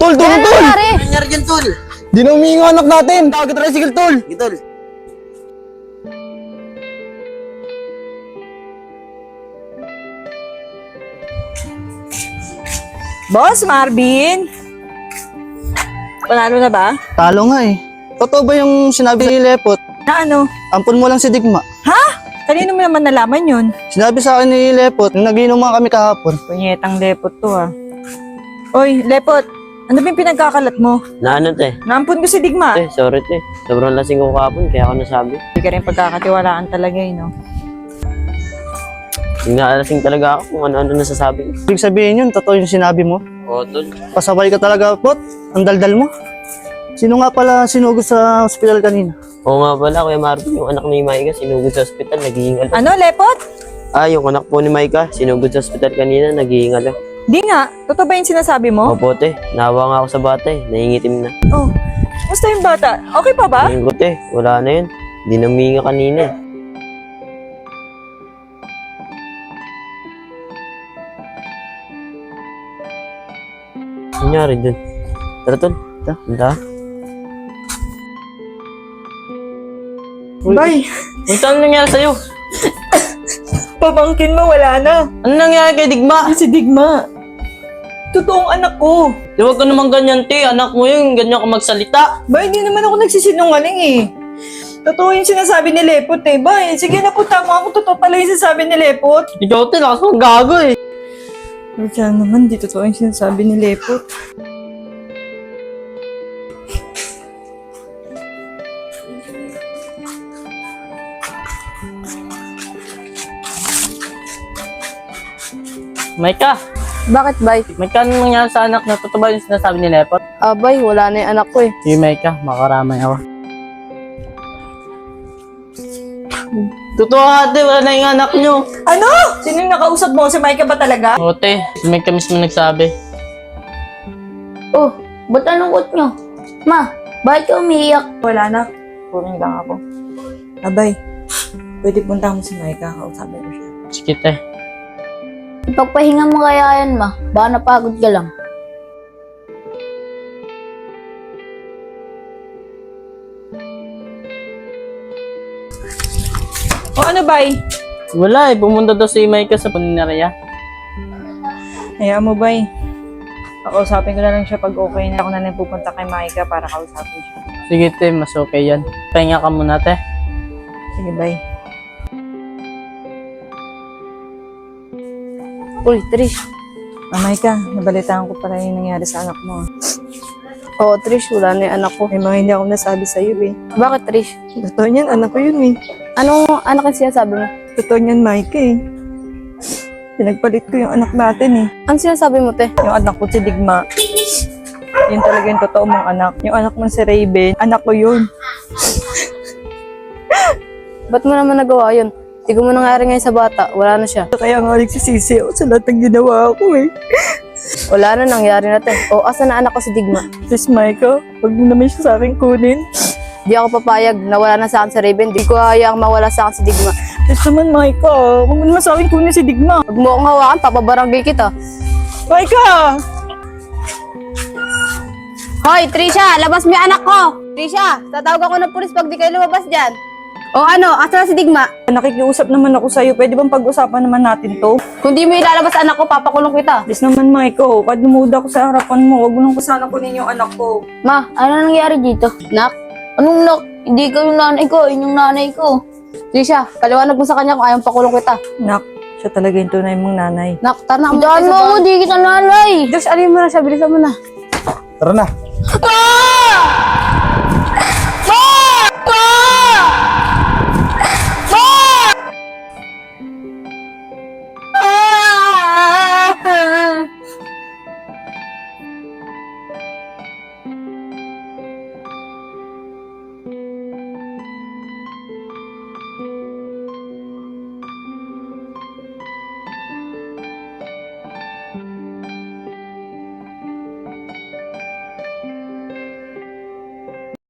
Tol, tol, tol! Ano nangyari dyan, tol? Di na umihinga anak natin. Tawag ka tricycle, tol. Sige, tol. Boss Marvin? Panalo na ba? Talo nga eh. Totoo ba yung sinabi ni Lepot? Na ano? Ampun mo lang si Digma. Ha? Kanino mo naman nalaman yun? Sinabi sa akin ni Lepot, nung nagiinuman kami kahapon. Punyetang lepot to ha. Oy, lepot. Ano ba yung pinagkakalat mo? Na ano, te? Naampun ko si Digma. Sorry, te. Sobrang lasing ko kahapon, kaya ako nasabi. Hindi ka rin pagkakatiwalaan talaga eh, no? Lasing talaga ako kung ano-ano nasasabi ko. Ibig sabihin yun, totoo yung sinabi mo. Oo, tol. Pasaway ka talaga, Pot. Ang daldal mo. Sino nga pala sinugod sa ospital kanina? Oo nga pala, Kuya Marvin, yung anak ni Maika, sinugod sa ospital, naghihingal. Ano, lepot? Yung anak po ni Maika, sinugod sa ospital kanina, naghihingal. Di nga. Totoo ba yung sinasabi mo? Opo, te. Nahawa nga ako sa bata eh. Nahingitim na. Oh. Basta yung bata. Okay pa ba? Tingin ko, te. Wala na yun. Hindi na huminga kanina eh. Ano nangyari dun? Tara, tol. Tara. Bay, Ano nangyari sa'yo? pamangkin mo wala na. Ano nangyari kay Digma? Si Digma. Totoong anak ko. Huwag ka naman ganyan, te. Anak mo yun, ganyan ka magsalita. Ba, hindi naman ako nagsisinungaling eh. Totoo yung sinasabi ni Lepot eh. Ba, sige na po, tama ako. Totoo pala yung sinasabi ni Lepot. Ikaw, te, lakas mong gago eh. Kaya naman, di totoo yung sinasabi ni Lepot. Maika, Bakit, bay? Maika, ano nangyari sa anak na totoo ba yung sinasabi ni Lepot? Bay, wala na yung anak ko eh. Sige, Maika, makaramay ako. Totoo ate, wala na yung anak nyo. Ano? Sino yung nakausap mo? Si Micah ba talaga? Oo, te. Si Maika mismo nagsabi. Oh, ba't anong kot nyo? Ma, bakit ka umiiyak? Wala na. Puring lang ako. Abay, pwede punta mo si Micah. Kausapin ko siya. Sige, te. Ipagpahinga mo kaya yan, ma. Baka napagod ka lang. O ano, bay? Wala eh, pumunta daw si Maika sa puninarya. Hayaan mo, bay. Kausapin ko na lang siya pag okay na. Ako na lang pupunta kay Micah para kausapin siya. Sige, te, mas okay yan. Pahinga ka muna, te. Sige, bay. Uy, Trish. Micah, nabalitaan ko pala yung nangyari sa anak mo. Oo, Trish, wala na yung anak ko. May mga hindi ako nasabi sa'yo, eh. Bakit, Trish? Totoo niyan, anak ko yun, eh. Anong anak yung sinasabi mo? Totoo niyan, Micah, eh. Pinagpalit ko yung anak natin, eh. Ano sinasabi mo, te? Yung anak ko si Digma. Yun talaga yung totoo mong anak. Yung anak mo si Raven, anak ko yun. Ba't mo naman nagawa yun? Tigo mo nangyari ngayon sa bata, wala na siya. Kaya nga nagsisisi ako sa lahat ng ginawa ko, eh. Wala na, nangyari na, te. O, asa na anak ko si Digma? Please, Micah, huwag mo naman siya sa akin kunin. Di ako papayag na wala na sa akin si Raven. Di ko hayaang mawala sa akin si Digma. Please naman, Micah, huwag mo naman sa akin kunin si Digma. Huwag mo akong hawakan, papabarangay kita. Micah! Hoy, Trisha! Labas mo yung anak ko! Trisha! Tatawag ako ng pulis pag di kayo lumabas dyan. O ano, asa na si Digma? Nakikiusap naman ako sa'yo. Pwede bang pag-usapan naman natin to? Kung di mo ilalabas anak ko, papakulong kita. Please naman, Micah, pag lumuda ko sa harapan mo, huwag mo nang sana kunin yung anak ko. Ma, ano nangyari dito? Nak? Anong nak? Hindi ka yung nanay ko, yun yung nanay ko. Trisha, paliwanag mo sa kanya kung ayaw pakulong kita. Nak, siya talaga yung tunay mong nanay. Nak, tara na. Diyan mo ako, di kita nanay. Diyos, alin mo na siya, bilisan mo na. Tara na. Ah!